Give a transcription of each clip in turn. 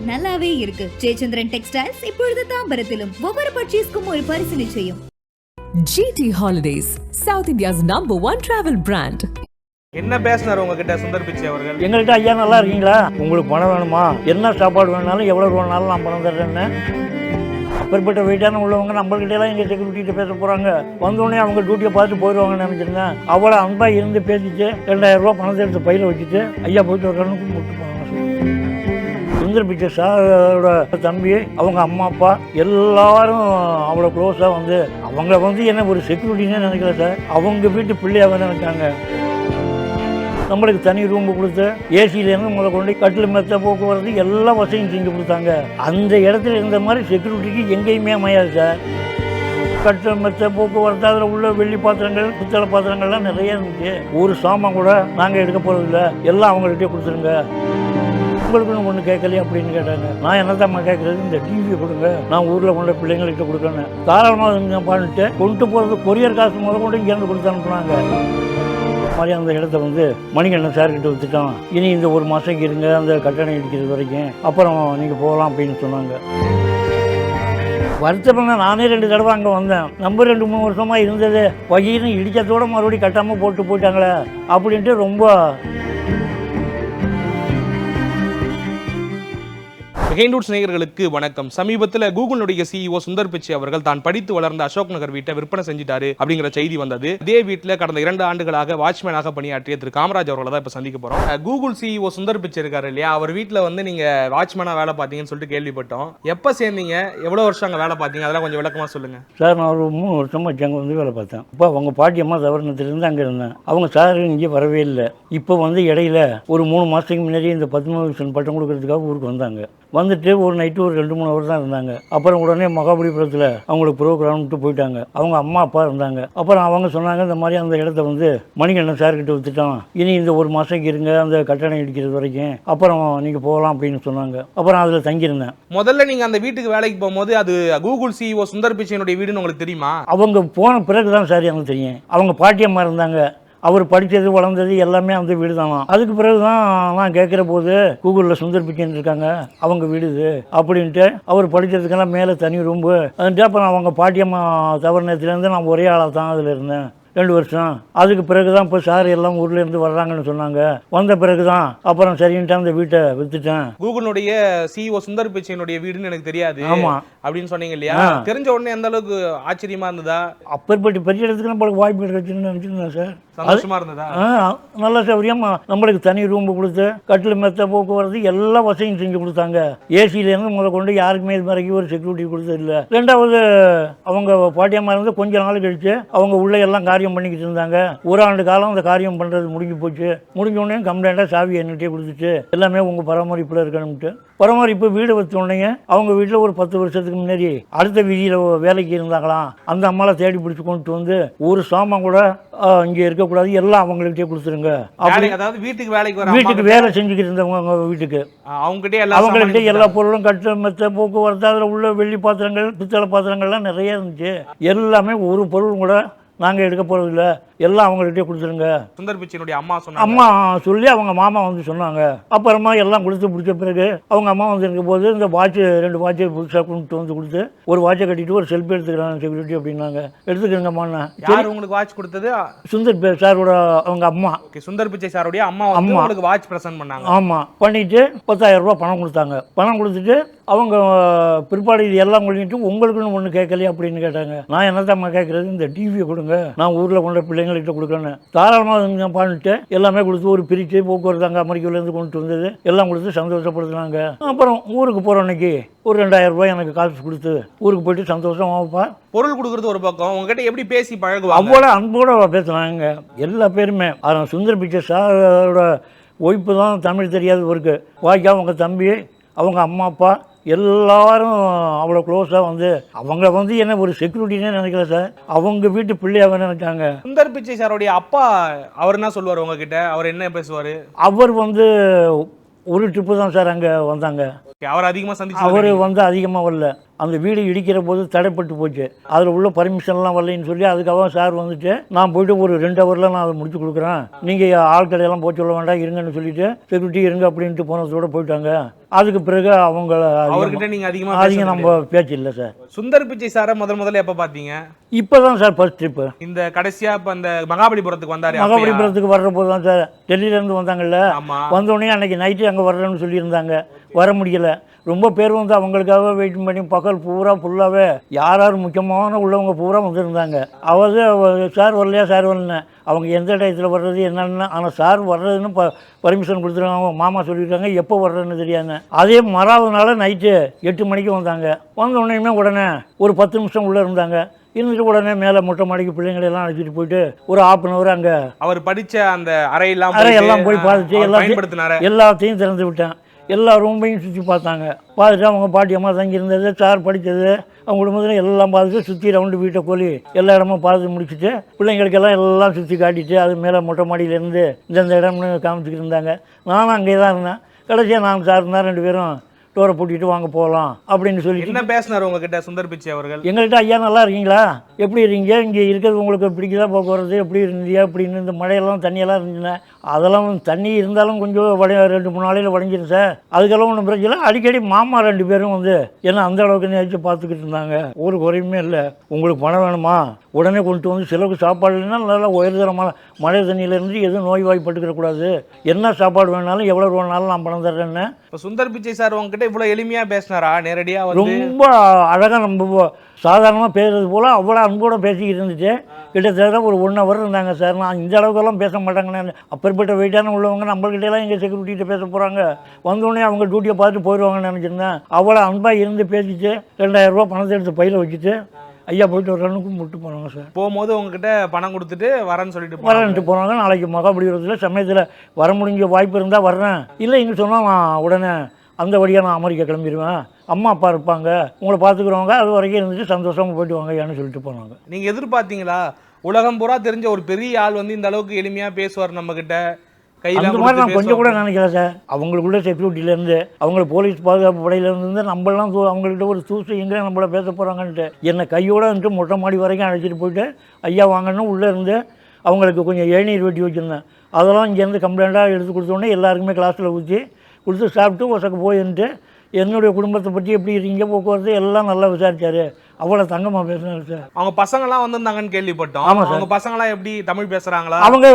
நல்லாவே இருக்கு. ஜெயச்சந்திரன் டெக்ஸ்டைல்ஸ் இப்பொழுது தாம்பரத்திலும் ஒவ்வொரு பர்ச்சேஸ்க்கும் ஒரு பரிசு நிச்சயம். GT Holidays, South India's #1 travel brand. என்ன பேசினார் உங்ககிட்ட சுந்தர் பிச்சை அவர்கள்? எங்கள்கிட்ட ஐயா நல்லா இருக்கீங்களா, உங்களுக்கு பணம் வேணுமா, என்ன சாப்பாடு வேணாலும் எவ்வளோ வேணாலும் நான் பணம் தர்றேன்னு. அப்பேற்பட்ட வெயிட்டான உள்ளவங்க நம்மள்கிட்ட எல்லாம் எங்கள் செக்யூரிட்டிகிட்ட பேச போகிறாங்க. வந்தோடனே அவங்க டியூட்டியை பார்த்து போயிடுவாங்கன்னு நினச்சிருந்தேன். அவ்வளோ அன்பாக இருந்து பேசிட்டு 2000 ரூபா பணத்தை எடுத்து பையில் வச்சுட்டு ஐயா போயிட்டு வரணுக்கு கூப்பிட்டு போனாங்க. சுந்தர் பிச்சை சாரோட தம்பி, அவங்க அம்மா அப்பா எல்லாரும் அவ்வளோ க்ளோஸாக வந்து அவங்க வந்து என்ன ஒரு செக்யூரிட்டின்னு நினைக்கல சார், அவங்க வீட்டு பிள்ளையாக நினைச்சாங்க. நம்மளுக்கு தனி ரூம் கொடுத்து ஏசியிலேருந்து முதல் கொண்டு கட்டில் மெத்த போக்குவரத்து எல்லா வசதியும் செஞ்சு கொடுத்தாங்க. அந்த இடத்துல இருந்த மாதிரி செக்யூரிட்டிக்கு எங்கேயுமே அமையாது சார். கட்டில் மெத்த போக்குவரத்து அதில் உள்ள வெள்ளி பாத்திரங்கள் பித்தளை பாத்திரங்கள்லாம் நிறைய இருந்துச்சு. ஒரு சாமான் கூட நாங்கள் எடுக்க போகிறதில்ல, எல்லாம் அவங்கள்ட்டே கொடுத்துருங்க. உங்களுக்குன்னு ஒன்று கேட்கலையே அப்படின்னு கேட்டாங்க. நான் என்னத்தான் கேட்குறது, இந்த டிவியை கொடுங்க, நான் ஊரில் கொண்ட பிள்ளைங்கள்கிட்ட கொடுக்கணும். தாராளமாக பண்ணிட்டு கொண்டு போகிறது கொரியர் காசு முதல் கொண்டு இங்கேருந்து கொடுத்து அனுப்புனாங்க. மாதிரி அந்த இடத்த வந்து மணிகண்டன் சார்கிட்ட விற்றுட்டோம், இனி இந்த ஒரு மாதம் இருங்க அந்த கட்டணம் இடிக்கிறது வரைக்கும், அப்புறம் நீங்கள் போகலாம் அப்படின்னு சொன்னாங்க. வருத்தப்பங்க நானே 2 தடவை அங்கே வந்தேன். நம்ம 2-3 வருஷமாக இருந்தது வகையின்னு இடிச்சதோடு மறுபடியும் கட்டாமல் போட்டு போயிட்டாங்களே அப்படின்ட்டு ரொம்ப. Behindwoods நேயர்களுக்கு வணக்கம். சமீபத்தில் கூகுளுடைய CEO சுந்தர் பிச்சை அவர்கள் தான் படித்து வளர்ந்த அசோக் நகர் வீட்டை விற்பனை செஞ்சிட்டாரு அப்படிங்கிற செய்தி வந்தது. அதே வீட்டில் கடந்த 2 ஆண்டுகளாக வாட்ச்மேனாக பணியாற்றிய திரு காமராஜ் அவர்களை தான் இப்போ சந்திக்க போறோம். கூகுள் CEO சுந்தர் பிச்சை இருக்காரு இல்லையா, அவர் வீட்டில் வந்து நீங்க வாட்ச்மேனா வேலை பார்த்தீங்கன்னு சொல்லிட்டு கேள்விப்பட்டோம். எப்போ சேர்ந்தீங்க, எவ்வளோ வருஷம் அங்கே வேலை பார்த்தீங்க, அதெல்லாம் கொஞ்சம் விளக்கமா சொல்லுங்க சார். நான் ஒரு 3 வருஷமா அங்கே வந்து வேலை பார்த்தேன். இப்போ அவங்க பாட்டியம்மா தவறுனத்திலிருந்து அங்கே இருந்தேன். அவங்க சார் இங்கே வரவே இல்லை. இப்போ வந்து இடையில ஒரு 3 மாதத்துக்கு முன்னாடி இந்த 13 பட்டம் கொடுக்கறதுக்காக ஊருக்கு வந்தாங்க. வந்துட்டு ஒரு நைட்டு ஒரு 2-3 ஹவர் தான் இருந்தாங்க. அப்புறம் உடனே மகாபலிபுரத்தில் அவங்களுக்கு ப்ரோக்ராம்ட்டு போயிட்டாங்க. அவங்க அம்மா அப்பா இருந்தாங்க. அப்புறம் அவங்க சொன்னாங்க, இந்த மாதிரி அந்த இடத்த வந்து மணிகண்டன் சார்கிட்ட விற்றுட்டோம், இனி இந்த ஒரு மாதம் இருங்க அந்த கட்டணம் இடிக்கிறது வரைக்கும், அப்புறம் நீங்கள் போகலாம் அப்படின்னு சொன்னாங்க. அப்புறம் அதில் தங்கியிருந்தேன். முதல்ல நீங்கள் அந்த வீட்டுக்கு வேலைக்கு போகும்போது அது கூகுள் CEO சுந்தர் பிச்சையினுடைய வீடுன்னு உங்களுக்கு தெரியுமா? அவங்க போன பிறகு தான் சார் எனக்கு தெரியும். அவங்க பாட்டியம்மா இருந்தாங்க, அவர் படித்தது வளர்ந்தது எல்லாமே அந்த வீடு தானா. அதுக்கு பிறகு தான் நான் கேட்குற போது கூகுளில் சுந்தர் பிச்சைன்னு இருக்காங்க, அவங்க வீடு இது அப்படின்ட்டு. அவர் படித்ததுக்கெல்லாம் மேலே தனி ரூம்பு அதுன்ட்டு. அப்புறம் அவங்க பாட்டியம்மா தவறுனத்துலேருந்து நான் ஒரே ஆளாக தான் அதில் இருந்தேன் 2 வருஷம். அதுக்கு பிறகு தான் இப்போ சார் எல்லாம் ஊர்லேருந்து வர்றாங்கன்னு சொன்னாங்க. வந்த பிறகு தான் அப்புறம் சரின்ட்டு அந்த வீட்டை விற்றுட்டேன். கூகுளுடைய CEO சுந்தர் பிச்சையினுடைய வீடுன்னு எனக்கு தெரியாது அப்படின்னு சொன்னீங்க இல்லையா, தெரிஞ்ச உடனே எந்த அளவுக்கு ஆச்சரியமா இருந்ததா? அப்பேற்பட்ட பெரிய இடத்துக்கு நம்மளுக்கு வாய்ப்பு கிடைச்சுன்னு நினச்சிருந்தேன் சார். சந்தோஷமா இருந்ததா? நல்ல சௌகரியமா நம்மளுக்கு தனி ரூம் கொடுத்து கட்டில் மெத்த போக்குவரத்து எல்லா வசதியும் செஞ்சு கொடுத்தாங்க. ஏசியிலேருந்து முதல் கொண்டு யாருக்குமே இது மாதிரி ஒரு செக்யூரிட்டி கொடுத்தது இல்லை. 2வது அவங்க பாட்டியம்மா இருந்து கொஞ்ச நாள் கழிச்சு அவங்க உள்ள எல்லாம் காரியம் பண்ணிக்கிட்டு இருந்தாங்க. 1 ஆண்டு காலம் அந்த காரியம் பண்ணுறது முடிஞ்சு போச்சு. முடிஞ்ச உடனே கம்ப்ளைண்டாக சாவி என்கிட்டே கொடுத்துட்டு எல்லாமே உங்கள் பராமரிப்பில் இருக்கணும்ட்டு பராமரிப்பு வீடு வச்ச உடனே அவங்க வீட்டில் ஒரு 10 வருஷத்துக்கு முன்னாடி அடுத்த வீதியில் வேலைக்கு இருந்தாங்களாம். அந்த அம்மாவை தேடி பிடிச்சி கொண்டு வந்து ஒரு சாமான் கூட இங்கே இருக்கக்கூடாது, எல்லாம் அவங்கள்ட்டே கொடுத்துருங்க. அதாவது வீட்டுக்கு வேலை செஞ்சுக்கிட்டு இருந்தவங்க வீட்டுக்கு அவங்கள்ட்ட எல்லா பொருளும் கட்டு மெத்த போக்குவரத்து அதில் உள்ள வெள்ளி பாத்திரங்கள் பித்தளை பாத்திரங்கள்லாம் நிறைய இருந்துச்சு. எல்லாமே ஒரு பொருள் கூட நாங்கள் எடுக்க போகிறதில்ல, எல்லாம் அவங்கள்ட்டே கொடுத்துருங்க. சுந்தர் பிச்சையினுடைய அம்மா சொல்லி அவங்க மாமா வந்து சொன்னாங்க. அப்புறமா எல்லாம் கொடுத்து பிடிச்ச பிறகு அவங்க அம்மா வந்து இருக்கும் போது இந்த வாட்சு 2 வாட்சை புதுசாக கொண்டு வந்து கொடுத்து ஒரு வாட்சை கட்டிட்டு ஒரு செல்ஃபி எடுத்துக்கிறாங்க செக்யூரிட்டி அப்படின்னாங்க. எடுத்துக்கிறேங்கம்மா. யார் உங்களுக்கு வாட்ச் கொடுத்தது? சுந்தர் சாரோட அவங்க அம்மா. சுந்தர் பிச்சை சாருடைய அம்மா உங்களுக்கு வாட்ச் பிரசன்ட் பண்ணாங்க. ஆமாம், பண்ணிட்டு 10,000 ரூபா பணம் கொடுத்தாங்க. பணம் கொடுத்துட்டு அவங்க பிற்பாடு இது எல்லாம் கொள்ளிட்டு உங்களுக்குன்னு ஒன்று கேட்கலையே அப்படின்னு கேட்டாங்க. நான் என்னத்தான் கேட்குறது, இந்த டிவியை கொடுங்க, நான் ஊரில் கொண்ட பிள்ளைங்கள்கிட்ட கொடுக்கணும். தாராளமாக பண்ணிட்டு எல்லாமே கொடுத்து ஒரு பிரித்து போக்குவரத்து அங்கே அமெரிக்காவிலேருந்து கொண்டு வந்தது எல்லாம் கொடுத்து சந்தோஷப்படுத்தினாங்க. அப்புறம் ஊருக்கு போகிற அன்னைக்கு ஒரு 2000 ரூபாய் எனக்கு காசு கொடுத்து ஊருக்கு போயிட்டு சந்தோஷமாகப்பா. பொருள் கொடுக்குறது ஒரு பக்கம், உங்ககிட்ட எப்படி பேசி பழகுவாங்க? அவ்வளோ அன்போட பேசுனாங்க எல்லா பேருமே. ஆனால் சுந்தர் பிச்சை சாரோட ஒய்ப்பு தான் தமிழ் தெரியாதவருக்கு. வாய்க்கா அவங்க தம்பி, அவங்க அம்மா அப்பா எல்லாரும் அவ்வளோ க்ளோஸாக வந்து அவங்க வந்து என்ன ஒரு செக்யூரிட்டினே நினைக்கல சார், அவங்க வீட்டு பிள்ளையாக நினைச்சாங்க. சுந்தர் பிச்சை சாரோடைய அப்பா அவர் என்ன சொல்லுவார் உங்ககிட்ட, அவர் என்ன பேசுவார்? அவர் வந்து ஒரு ட்ரிப்பு தான் சார் அங்கே வந்தாங்க. அவர் அதிகமாக சந்திச்சு அவர் வந்து அதிகமாக வரல. அந்த வீடு இடிக்கிற போது தடைப்பட்டு போச்சு, அதில் உள்ள பர்மிஷன்லாம் வரலைன்னு சொல்லி அதுக்காக சார் வந்துட்டு நான் போய்ட்டு ஒரு 2 ஹவரில் நான் அதை முடிச்சு கொடுக்குறேன், நீங்கள் ஆட்களையெல்லாம் போய் சொல்ல வேண்டாம் இருங்கன்னு சொல்லிட்டு செக்யூரிட்டி இருங்க அப்படின்ட்டு போனதோடு போயிட்டாங்க. அதுக்கு பிறகு அவர்கிட்ட நீங்க அதிகம் நம்ம பேச்சு இல்லை சார். சுந்தர் பிச்சை சாரை முதல்ல எப்ப பாத்தீங்க? இப்பதான் சார் ஃபர்ஸ்ட் ட்ரிப்பு. இந்த கடைசியா இப்ப அந்த மகாபலிபுரத்துக்கு வந்தாரு. மகாபலிபுரத்துக்கு வர்ற போது தான் சார் டெல்லியில இருந்து வந்தாங்கல்ல. வந்தோடனே அன்னைக்கு நைட்டு அங்கே வர்றேன்னு சொல்லியிருந்தாங்க. வர முடியல. ரொம்ப பேர் வந்து அவங்களுக்காக வெயிட் பண்ணி பகல் பூரா ஃபுல்லாகவே யார் முக்கியமான உள்ளவங்க பூரா வந்திருந்தாங்க. சார் வரலையா சார் வரலன்னு அவங்க எந்த டயத்தில் வர்றது என்னென்னு. ஆனால் சார் வர்றதுன்னு பர்மிஷன் கொடுத்துருக்காங்க. மாமா சொல்லியிருக்காங்க எப்போ வர்றதுன்னு தெரியாதுன்னு. அதே மறாவதுனால நைட்டு 8 மணிக்கு வந்தாங்க. வந்த உடனே ஒரு 10 நிமிஷம் உள்ளே இருந்தாங்க. இருந்துட்டு உடனே மேலே மொட்டை மாடிக்கு பிள்ளைங்களெல்லாம் அழைச்சிட்டு போயிட்டு ஒரு 1/2 hour அங்கே அவர் படித்த அந்த அறையெல்லாம் போய் பார்த்துட்டு எல்லாத்தையும் திறந்து விட்டேன். எல்லா ரூமையும் சுற்றி பார்த்தாங்க. பார்த்துட்டு அவங்க பாட்டி அம்மா தங்கி இருந்தது, சார் படித்தது, அவங்க குடும்பத்தில் எல்லாம் பார்த்துட்டு சுற்றி ரவுண்டு வீட்டை கோலி எல்லா இடமும் பார்த்து முடிச்சுட்டு பிள்ளைங்களுக்கெல்லாம் எல்லாம் சுற்றி காட்டிட்டு அது மேலே மொட்டை மாடியிலேருந்து இந்த இடம்னு காமிச்சிக்கிட்டு இருந்தாங்க. நானும் அங்கே தான் இருந்தேன். கடைசியாக நான் சார் இருந்தால் 2 பேரும் டோரை பூட்டிட்டு வாங்க போகலாம் அப்படின்னு சொல்லி என்ன பேசினார் உங்ககிட்ட சுந்தர் பிச்சை அவர்கள்? எங்கள்கிட்ட ஐயா நல்லா இருக்கீங்களா, எப்படி இருக்கீங்க, இங்கே இருக்கிறது உங்களுக்கு பிடிக்குதா, போக்குவரத்து எப்படி இருந்தியா அப்படின்னு. இந்த மழையெல்லாம் தண்ணியெல்லாம் இருந்துச்சுன்னா அதெல்லாம் தண்ணி இருந்தாலும் கொஞ்சம் 2-3 நாளையில் வடைஞ்சிடும் சார். அதுக்கெல்லாம் ஒன்றும் பிரச்சனை இல்லை. அடிக்கடி மாமா 2 பேரும் வந்து ஏன்னா அந்த அளவுக்கு நேச்சு பார்த்துக்கிட்டு இருந்தாங்க. ஒரு குறையுமே இல்லை. உங்களுக்கு பணம் வேணுமா உடனே கொண்டு வந்து செலவுக்கு சாப்பாடு இல்லைன்னா நல்லா உயர்தரமான மழை தண்ணியிலேருந்து எதுவும் நோய்வாய்ப்பட்டுக்கிடக்கூடாது. என்ன சாப்பாடு வேணாலும் எவ்வளோ வேணாலும் நான் பணம் தர்றேன்னு. இப்போ சுந்தர் பிச்சை சார் உங்ககிட்ட இவ்வளோ எளிமையாக பேசினாரா? நேரடியாக ரொம்ப அழகாக நம்ம சாதாரணமாக பேசுறது போல் அவ்வளோ அன்போடு பேசிக்கிட்டு இருந்துச்சு. கிட்டத்தட்ட ஒரு 1 hour இருந்தாங்க சார். நான் இந்த அளவுக்கெல்லாம் பேச மாட்டாங்கன்னு. அப்பேற்பட்ட வெயிட்டான உள்ளவங்க நம்மள்கிட்டலாம் எங்கள் செக்யூரிட்டிகிட்ட பேச போகிறாங்க. வந்தோடனே அவங்க டியூட்டியை பார்த்துட்டு போயிடுவாங்கன்னு நினச்சிருந்தேன். அவ்வளோ அன்பாக இருந்து பேசிட்டு 2000 ரூபா பணத்தை எடுத்து பையில் வச்சுட்டு ஐயா போயிட்டு வரணுக்கும் முட்டு போனாங்க சார். போகும்போது உங்ககிட்ட பணம் கொடுத்துட்டு வரேன்னு வரேன்ட்டு போனாங்க. நாளைக்கு மகாபலிபுரத்தில் சமயத்தில் வர முடிஞ்ச வாய்ப்பு இருந்தால் வர்றேன், இல்லை இங்கே சொன்னால் நான் உடனே அந்த வழியாக நான் அமெரிக்கா கிளம்பிடுவேன், அம்மா அப்பா இருப்பாங்க, உங்களை பார்த்துக்குறவங்க, அது வரைக்கும் இருந்துட்டு சந்தோஷமாக போயிட்டு வாங்க ஐயான்னு சொல்லிட்டு போனாங்க. நீங்கள் எதிர்பார்த்தீங்களா உலகம் பூரா தெரிஞ்ச ஒரு பெரிய ஆள் வந்து இந்த அளவுக்கு எளிமையாக பேசுவார் நம்மக்கிட்ட? அந்த மாதிரி நான் கொஞ்சம் கூட நினைக்கல சார். அவங்களுக்குள்ள செக்யூரிட்டிலேருந்து அவங்க போலீஸ் பாதுகாப்பு படையிலேருந்து நம்மளாம் அவங்கள்ட்ட ஒரு தூசு எங்கே நம்மள பேச போகிறாங்கன்ட்டு என்னை கையோடு வந்துட்டு மொட்டை மாடி வரைக்கும் அழைச்சிட்டு போயிட்டு ஐயா வாங்கன்னு உள்ளே இருந்து அவங்களுக்கு கொஞ்சம் இளநீர் வெட்டி வச்சுருந்தேன். அதெல்லாம் இங்கேருந்து கம்ப்ளைண்ட்டாக எடுத்து கொடுத்தோடனே எல்லாருக்குமே கிளாஸில் ஊற்றி கொடுத்து சாப்பிட்டு ஒசக்கு போயின்ட்டு என்னுடைய குடும்பத்தை பற்றி எப்படி இருக்கீங்க, போக்குவரத்து எல்லாம் நல்லா விசாரிச்சாரு. அவ்வளோ தங்கமாக பேசினாரு சார். அவங்க பசங்கள்லாம் வந்திருந்தாங்கன்னு கேள்விப்பட்டோம். ஆமாம் சார். அவங்க பசங்களாம் எப்படி தமிழ் பேசுகிறாங்களா? அவங்க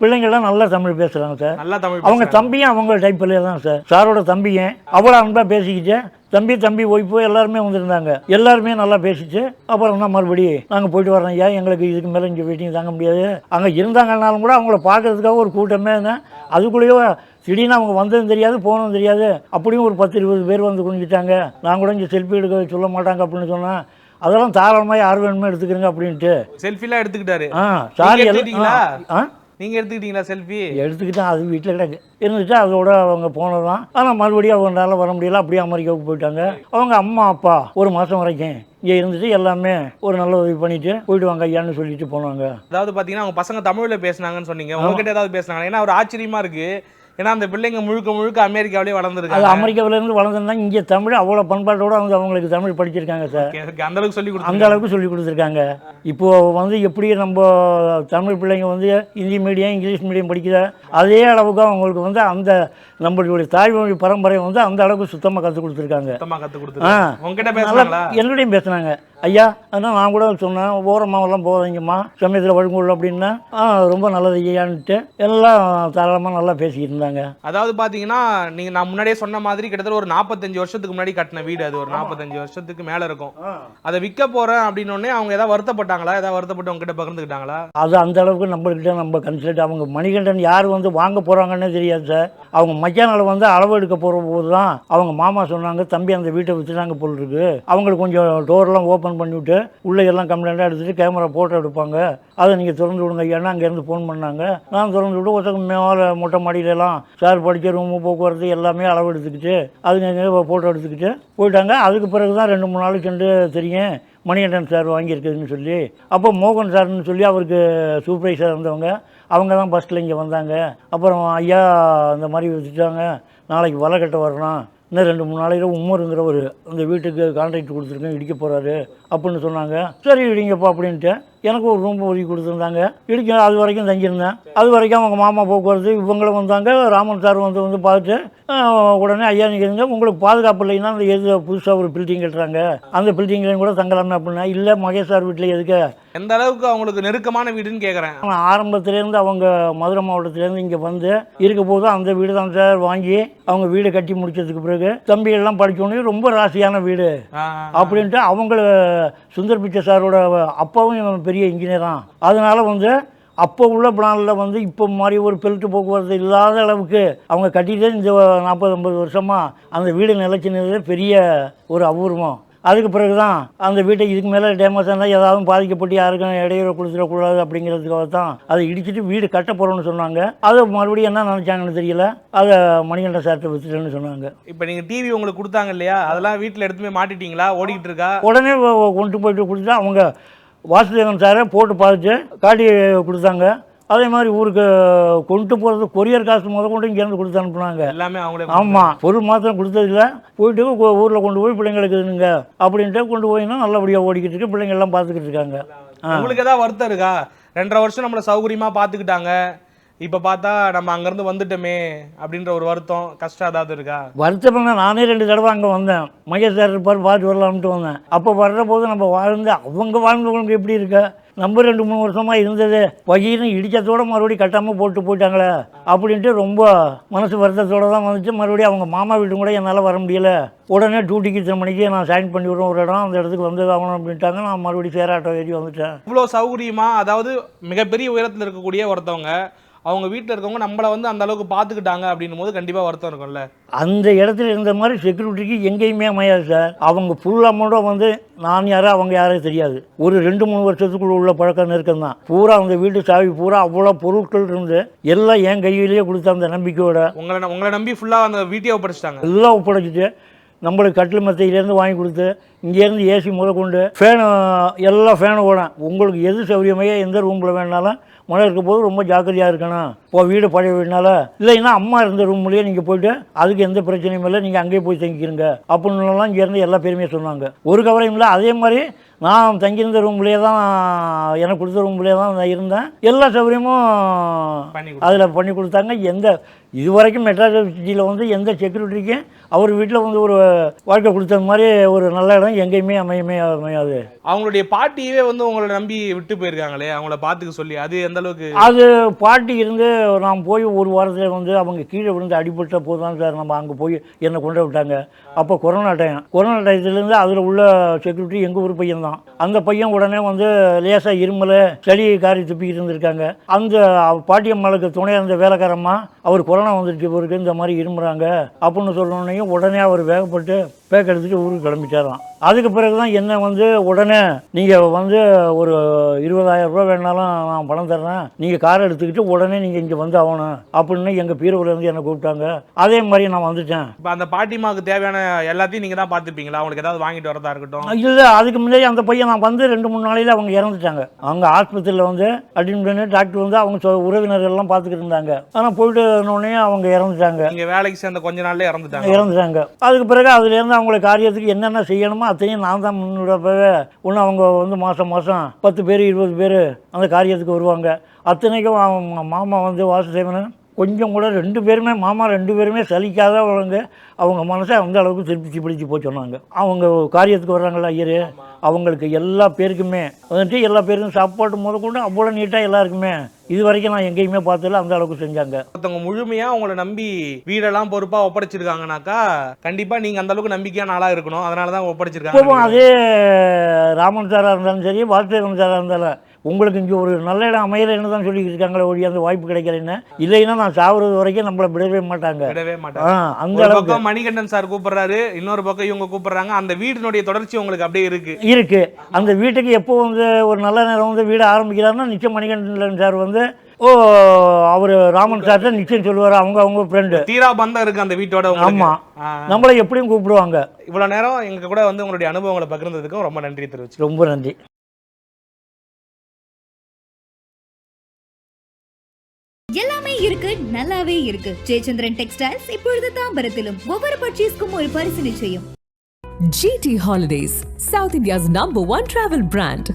பிள்ளைங்கள்லாம் நல்லா தமிழ் பேசுகிறாங்க சார். நல்லா தமிழ். அவங்க தம்பியும் அவங்க டைப்பிலே தான் சார். சாரோட தம்பியும் அவ்வளோ அன்பாக பேசிக்கிட்டு தம்பி ஒய்ஃபு எல்லாருமே வந்திருந்தாங்க. எல்லாருமே நல்லா பேசிச்சு. அப்புறம் தான் மறுபடியும் நாங்கள் போயிட்டு வரோம் ஐயா, எங்களுக்கு இதுக்கு மேலே இங்கே வெயிட்டிங் தாங்க முடியாது. அங்கே இருந்தாங்கன்னாலும் கூட அவங்கள பார்க்கறதுக்காக ஒரு கூட்டமே இருந்தேன். அதுக்குள்ளேயோ திடீர்னு அவங்க வந்ததும் தெரியாது போனதும் தெரியாது. அப்படியும் ஒரு 10-20 பேர் வந்து குனிஞ்சிட்டாங்க. நான் கூட இங்கே செல்ஃபி எடுக்க சொல்ல மாட்டாங்க அப்படின்னு சொன்னேன். அதெல்லாம் தாராளமாக யார் வேணுமே எடுத்துக்கிறேங்க அப்படின்ட்டு செல்ஃபிலாம் எடுத்துக்கிட்டாரு. சாரி நீங்கள் எடுத்துக்கிட்டீங்களா செல்ஃபி? எடுத்துக்கிட்டேன். அது வீட்டில் கிடக்கு இருந்துச்சு. அதோட அவங்க போனதான். ஆனால் மறுபடியும் அவங்களால வர முடியல. அப்படியே அமெரிக்காவுக்கு போயிட்டாங்க. அவங்க அம்மா அப்பா 1 மாதம் வரைக்கும் இங்கே இருந்துட்டு எல்லாமே ஒரு நல்ல உதவி பண்ணிட்டு போயிட்டு வாங்க ஐயான்னு சொல்லிட்டு போனாங்க. அதாவது பார்த்தீங்கன்னா அவங்க பசங்க தமிழில் பேசினாங்கன்னு சொன்னீங்க. உங்ககிட்ட ஏதாவது பேசினாங்க? ஏன்னா ஒரு ஆச்சரியமாக இருக்குது. ஏன்னா அந்த பிள்ளைங்க முழுக்க அமெரிக்காவிலே வளர்ந்துருக்காங்க. அது அமெரிக்காவிலேருந்து வளர்ந்துருந்தாங்க. இங்கே தமிழ் அவ்வளோ பண்பாட்டோடு வந்து அவங்களுக்கு தமிழ் படிச்சிருக்காங்க சார். அந்த அளவுக்கு சொல்லி கொடுத்துருக்காங்க. இப்போது வந்து எப்படி நம்ம தமிழ் பிள்ளைங்க வந்து ஹிந்தி மீடியம் இங்கிலீஷ் மீடியம் படிக்கிற அதே அளவுக்கு அவங்களுக்கு வந்து அந்த நம்மளுடைய தாய்மொழி பரம்பரை வந்து அந்த அளவுக்கு சுத்தமாக கற்றுக் கொடுத்துருக்காங்க. என்னுடையும் பேசுனாங்க ஐயா. அதனால் நான் கூட சொன்னேன் ஓரமாவெல்லாம் போகாதீங்கம்மா சமயத்தில் வழுங்குள்ள அப்படின்னா ரொம்ப நல்லது ஐயான்ட்டு எல்லாம் தாராளமாக நல்லா பேசிக்கிட்டு இருந்தாங்க. அதாவது பார்த்தீங்கன்னா நான் முன்னாடியே சொன்ன மாதிரி கிட்டத்தட்ட ஒரு 45 வருஷத்துக்கு முன்னாடி கட்டின வீடு. அது ஒரு 45 வருஷத்துக்கு மேலே இருக்கும். அதை விற்க போகிறேன் அப்படின்னோடனே அவங்க ஏதாவது வருத்தப்பட்டாங்களா? ஏதாவது வருத்தப்பட்டு அவங்ககிட்ட பகிர்ந்துக்கிட்டாங்களா? அது அந்த அளவுக்கு நம்மள்கிட்ட நம்ம கன்சல்ட் அவங்க மணிகண்டன் யார் வந்து வாங்க போகிறாங்கன்னே தெரியாது சார். அவங்க மச்சானால் வந்து அளவு எடுக்க போகிற போது தான் அவங்க மாமா சொன்னாங்க தம்பி அந்த வீட்டை வச்சுட்டாங்க போல் இருக்கு. அவங்களுக்கு கொஞ்சம் டோர்லாம் ஓப்பன் பண்ணிவிட்டு உள்ளே எல்லாம் கம்ப்ளைண்ட்டாக எடுத்துகிட்டு கேமரா ஃபோட்டோ எடுப்பாங்க. அதை நீங்கள் திறந்து விடுங்க ஐயானா அங்கேருந்து ஃபோன் பண்ணாங்க. நான் திறந்து விட்டு ஒருத்தங்க மேலே மொட்டை மாடியிலலாம் சார் படிக்க ரூமு போக்குவரத்து எல்லாமே அளவு எடுத்துக்கிட்டு அதுங்க ஃபோட்டோ எடுத்துக்கிட்டு போயிட்டாங்க. அதுக்கு பிறகு தான் 2-3 நாளைக்கு சென்று தெரியும் மணிகண்டன் சார் வாங்கியிருக்குதுன்னு சொல்லி. அப்போ மோகன் சார்னு சொல்லி அவருக்கு சூப்பர்வைசர் இருந்தவங்க அவங்க தான் ஃபஸ்ட்டில் இங்கே வந்தாங்க. அப்புறம் ஐயா இந்த மாதிரி வச்சுட்டாங்க, நாளைக்கு வலை கட்ட வரணும், இன்னும் 2-3 நாளையில் உமருங்கிறவர் அந்த வீட்டுக்கு கான்ட்ராக்ட் கொடுத்துருக்கேன், இடிக்க போகிறாரு அப்படின்னு சொன்னாங்க. சரி இடிங்கப்பா அப்படின்ட்டு எனக்கு ஒரு ரூம் ஒதுக்கி கொடுத்துருந்தாங்க. இடிக்க அது வரைக்கும் தங்கியிருந்தேன். அது வரைக்கும் அவங்க மாமா போக்குவரத்து இவங்களும் வந்தாங்க. ராமன் சார் வந்து பார்த்துட்டு உடனே ஐயா நீங்கள் இருங்க, உங்களுக்கு பாதுகாப்பு இல்லைன்னா அந்த எது புதுசாக ஒரு பில்டிங் கட்டுறாங்க, அந்த பில்டிங்லையும் கூட தங்கலாமே அப்படின்னா. இல்லை மகேஷ் சார் வீட்டில் எதுக்கு, எந்த அளவுக்கு அவங்களுக்கு நெருக்கமான வீடுன்னு கேட்குறேன். ஆரம்பத்துலேருந்து அவங்க மதுரை மாவட்டத்துலேருந்து இங்கே வந்து இருக்க போது அந்த வீடு தான் சார் வாங்கி அவங்க வீடு கட்டி முடிச்சதுக்கு பிறகு தம்பிகள்லாம் படித்தோடனே ரொம்ப ராசியான வீடு அப்படின்ட்டு அவங்கள சுந்தர் பிச்சை சாரோட அப்பாவும் பெரிய இன்ஜினியர் தான். அதனால வந்து அப்போ உள்ள பிளானில் வந்து இப்போ மாதிரி ஒரு பெல்ட்டு போக்குவரத்து இல்லாத அளவுக்கு அவங்க கட்டிட்டு இந்த 40-50 வருஷமாக அந்த வீடு நிலைச்சினது பெரிய ஒரு அபூர்வம். அதுக்கு பிறகு தான் அந்த வீட்டை இதுக்கு மேலே டேமேஜ் ஆனால் ஏதாவது பாதிக்கப்பட்டு யாருக்கும் இடையூறு கொடுத்துடக்கூடாது அப்படிங்கிறதுக்காக தான் அதை இடிச்சிட்டு வீடு கட்ட போகிறோன்னு சொன்னாங்க. அதை மறுபடியும் என்ன நினச்சாங்கன்னு தெரியல, அதை மணிகண்டன் சார்ட்ட வித்துட்டேன்னு சொன்னாங்க. இப்போ நீங்கள் டிவி உங்களுக்கு கொடுத்தாங்க இல்லையா, அதெல்லாம் வீட்டில் எடுத்து போய் மாட்டிட்டீங்களா, ஓடிக்கிட்டு இருக்கா? உடனே கொண்டு போயிட்டு கொடுத்துட்டு அவங்க வாசுதேவன் சாரை போட்டு பார்த்துட்டு காட்டி கொடுத்தாங்க. அதே மாதிரி ஊருக்கு கொண்டு போகிறது கொரியர் காசு கொண்டு இங்கேருந்து கொடுத்து அனுப்புனாங்க எல்லாமே அவங்களே. ஆமாம், பொருள் மாத்திரம் கொடுத்ததில்ல, போயிட்டு ஊரில் கொண்டு போய் பிள்ளைங்களுக்கு இதுங்க அப்படின்ட்டு கொண்டு போயின்னா நல்லபடியாக ஓடிக்கிட்டு இருக்கு, பிள்ளைங்க எல்லாம் பார்த்துக்கிட்டு இருக்காங்க. உங்களுக்கு ஏதாவது வருத்தம் இருக்கா? 2.5 வருஷம் நம்மளை சௌகரியமாக பார்த்துக்கிட்டாங்க, இப்போ பார்த்தா நம்ம அங்கேருந்து வந்துட்டோமே அப்படின்ற ஒரு வருத்தம் கஷ்டம் ஏதாவது இருக்கா? வருத்தம் நானே 2 தடவை அங்கே வந்தேன், மகேஷ் சார் இருப்பார் பார்த்து வரலாம்ட்டு வந்தேன். அப்போ வர்ற போது நம்ம வாழ்ந்து அவங்க வாழ்ந்தவங்களுக்கு எப்படி இருக்க, நம்ம 2-3 வருஷமாக இருந்தது வகையின்னு இடிச்சத்தோடு மறுபடியும் கட்டாமல் போயிட்டாங்களே அப்படின்ட்டு ரொம்ப மனசு வருத்தத்தோடு தான் வந்துச்சு. மறுபடியும் அவங்க மாமா வீட்டு கூட என்னால் வர முடியல. உடனே டியூட்டிக்கு இத்தனை மணிக்கு நான் சைன் பண்ணி விடுறேன் ஒரு இடம், அந்த இடத்துக்கு வந்து ஆகணும் அப்படின்ட்டாங்க. நான் மறுபடியும் சேராட்டோ ஏறி வந்துட்டேன். இவ்வளோ சௌகரியமாக, அதாவது மிகப்பெரிய உயரத்தில் இருக்கக்கூடிய ஒருத்தவங்க அவங்க வீட்டில் இருக்கவங்க நம்மளை வந்து அந்த அளவுக்கு பார்த்துக்கிட்டாங்க அப்படின்னும் போது கண்டிப்பாக வருத்தம் இருக்கும்ல. அந்த இடத்துல இருந்த மாதிரி செக்யூரிட்டிக்கு எங்கேயுமே அமையாது சார். அவங்க ஃபுல் அமௌண்ட்டும் வந்து நான் யாரோ அவங்க யாரோ தெரியாது, ஒரு 2-3 வருஷத்துக்குள்ள உள்ள பழக்கம் நெருக்கம் தான். பூரா அந்த வீட்டு சாவி பூரா அவ்வளோ பொருட்கள் இருந்து எல்லாம் என் கையிலேயே கொடுத்த அந்த நம்பிக்கையோட உங்களை நம்பி ஃபுல்லாக அந்த வீட்டையே ஒப்படைச்சிட்டாங்க. எல்லாம் ஒப்படைச்சிட்டு நம்மளுக்கு கட்டில் மெத்தையிலேருந்து வாங்கி கொடுத்து இங்கேருந்து ஏசி முதற்கொண்டு ஃபேனு எல்லாம் ஃபேனு ஓட உங்களுக்கு எது சௌகரியமையோ எந்த ரூமில் வேணாலும் மழை இருக்க போது ரொம்ப ஜாக்கிரதையாக இருக்கணும். இப்போ வீடு பழைய வீடுனால இல்லைன்னா அம்மா இருந்த ரூம்லேயே நீங்கள் போய்ட்டு அதுக்கு எந்த பிரச்சனையும் இல்லை, நீங்கள் அங்கேயே போய் தங்கிக்கிறங்க அப்படின்னுலாம் இங்கேருந்து எல்லா பேருமே சொன்னாங்க. ஒரு கவலையும் இல்லை. அதே மாதிரி நான் தங்கியிருந்த ரூம்லேயே தான், எனக்கு கொடுத்த ரூம்லேயே தான் நான் இருந்தேன். எல்லா சௌகரியமும் அதில் பண்ணி கொடுத்தாங்க. எந்த இது வரைக்கும் மெட்ராஸ் சிட்டியில் வந்து எந்த செக்யூரிட்டிக்கும் அவர் வீட்டில் வந்து ஒரு வாழ்க்கை கொடுத்த மாதிரி ஒரு நல்ல இடம் எங்கேயுமே அமையாது. அவங்களுடைய பாட்டியே வந்து உங்களை நம்பி விட்டு போயிருக்காங்களே, அவங்கள பார்த்துக்க சொல்லி, அது எந்த அளவுக்கு? அது பாட்டி இருந்து நான் போய் ஒரு வாரத்தில் வந்து அவங்க கீழே விழுந்து அடிபட்ட போது தான் சார் நம்ம அங்கே போய் என்னை கொண்டு விட்டாங்க. அப்போ கொரோனா டயத்துலேருந்து அதில் உள்ள செக்யூரிட்டி எங்கள் ஊர் பையன் தான். அந்த பையன் உடனே வந்து லேசாக இருமல் சளி காரி துப்பிக்கிட்டு இருந்திருக்காங்க. அந்த பாட்டியம்மாளுக்கு துணையாக இருந்த வேலைக்காரம்மா அவர் கொரோனா வந்துருச்சு இவருக்கு, இந்த மாதிரி இருமுறாங்க அப்படின்னு சொன்னோடனே உடனே அவர் வேகப்பட்டு பேக் எடுத்துகிட்டு ஊருக்கு கிளம்பிட்டாராம். அதுக்கு பிறகு தான் என்ன வந்து உடனே நீங்கள் வந்து ஒரு 20,000 ரூபா வேணாலும் நான் பணம் தர்றேன், நீங்கள் காரை எடுத்துக்கிட்டு உடனே நீங்கள் இங்கே வந்து ஆகணும் அப்படின்னு எங்கள் பீரோவிலேருந்து என்னை கூப்பிட்டாங்க. அதே மாதிரி நான் வந்துட்டேன். இப்போ அந்த பாட்டிமாவுக்கு தேவையான எல்லாத்தையும் நீங்கள் தான் பார்த்துப்பீங்களா? அவங்களுக்கு ஏதாவது வாங்கிட்டு வரதா இருக்கட்டும்? இல்லை, அதுக்கு முன்னாடி அந்த பையன் நான் வந்து 2-3 நாளையில் அவங்க இறந்துட்டாங்க. அவங்க ஆஸ்பத்திரியில் வந்து அட்மிட் பண்ணி டாக்டர் வந்து அவங்க உறவினர்கள்லாம் பார்த்துக்கிட்டு இருந்தாங்க. ஆனால் போயிட்டு உடனே அவங்க இறந்துட்டாங்க. நீங்கள் வேலைக்கு சேர்ந்த கொஞ்ச நாள்லேயே இறந்துட்டாங்க. அதுக்கு பிறகு அதுலேருந்து அவங்களுக்கு காரியத்துக்கு என்னென்ன செய்யணுமோ அத்தனையும் நான் தான் முன்னோடப்பவே ஒன்று அவங்க வந்து மாதம் 10 பேர் 20 பேர் அந்த காரியத்துக்கு வருவாங்க. அத்தனைக்கும் அவங்க மாமா வந்து வாசுதேவன் கொஞ்சம் கூட 2 பேருமே மாமா 2 பேருமே சலிக்காதவங்க. அவங்க மனசை அந்த அளவுக்கு திருப்பி பிடிச்சி போய் சொன்னாங்க. அவங்க காரியத்துக்கு வர்றாங்களா ஐயரு, அவங்களுக்கு எல்லா பேருக்குமே வந்துட்டு எல்லா பேருக்கும் சாப்பாடு முதற்கொண்டு அவ்வளோ நீட்டாக எல்லாருக்குமே இது வரைக்கும் நான் எங்கேயுமே பார்த்ததில்ல, அந்த அளவுக்கு செஞ்சாங்க. ஒருத்தவங்க முழுமையாக உங்களை நம்பி வீடெல்லாம் பொறுப்பாக ஒப்படைச்சிருக்காங்கனாக்கா கண்டிப்பாக நீங்கள் அந்த அளவுக்கு நம்பிக்கையான ஆளாக இருக்கணும். அதனால தான் ஒப்படைச்சிருக்காங்க. அதே ராமன் சாராக இருந்தாலும் சரி, வாசுதேவன் சாராக இருந்தாலும் உங்களுக்கு இங்கே ஒரு நல்ல இடம் அமையலைன்னு தான் சொல்லிக்கிட்டு இருக்காங்களே ஒழிய அந்த வாய்ப்பு கிடைக்கலன்னு. இல்லைன்னா நான் சாவுறது வரைக்கும் நம்மளை விடவே மாட்டாங்க. அந்த அளவுக்கு மணிகண்டன் சார் கூப்பிடுறாரு, இன்னொரு பக்கம் இவங்க கூப்பிடுறாங்க. அந்த வீட்டினுடைய தொடர்ச்சி உங்களுக்கு அப்படியே இருக்கு. அந்த வீட்டுக்கு எப்போ வந்து ஒரு நல்ல நேரம் வந்து வீடு ஆரம்பிக்கிறாருன்னா நிச்சயம் மணிகண்டன் சார் வந்து அவர் ராமன் சார்ட்ட நிச்சயம் சொல்லுவார். அவங்க ஃப்ரெண்டு தீரா பந்தம் இருக்கு அந்த வீட்டோட. ஆமாம், நம்மளை எப்படியும் கூப்பிடுவாங்க. இவ்வளோ நேரம் எங்க கூட வந்து உங்களுடைய அனுபவங்களை பகிர்ந்ததுக்கும் ரொம்ப நன்றி தெரிவிச்சு. ரொம்ப நன்றி. எல்லாமே இருக்கு, நல்லாவே இருக்கு. ஜெயச்சந்திரன் டெக்ஸ்டைல்ஸ் இப்பொழுது தாம்பரத்திலும். ஒவ்வொரு பர்ச்சேஸ்க்கும் ஒரு பரிசு நிச்சயம். GT Holidays, South India's #1 travel brand.